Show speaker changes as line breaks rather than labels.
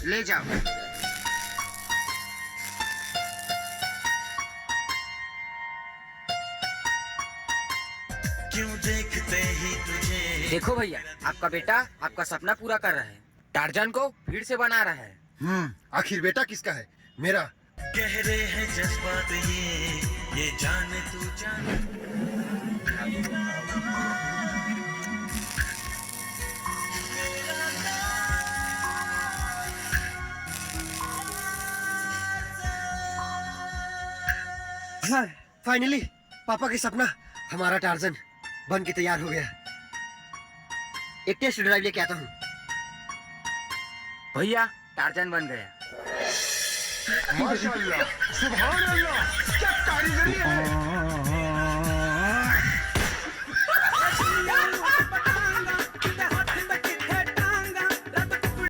ले जाओ।
क्यों देखते ही तुझे।
देखो भैया, आपका बेटा आपका सपना पूरा कर रहा है, टार्जन को भीड़ से बना रहा है।
आखिर बेटा किसका है? मेरा।
गहरे हैं जज्बात ये जाने तू जाने।
हाँ, फाइनली पापा का सपना हमारा टार्जन बन के तैयार हो गया। एक टेस्ट ड्राइव लेके आता हूँ।
भैया टार्जन बन गया।
माशाल्लाह, सुभान अल्लाह, क्या कारीगरी है।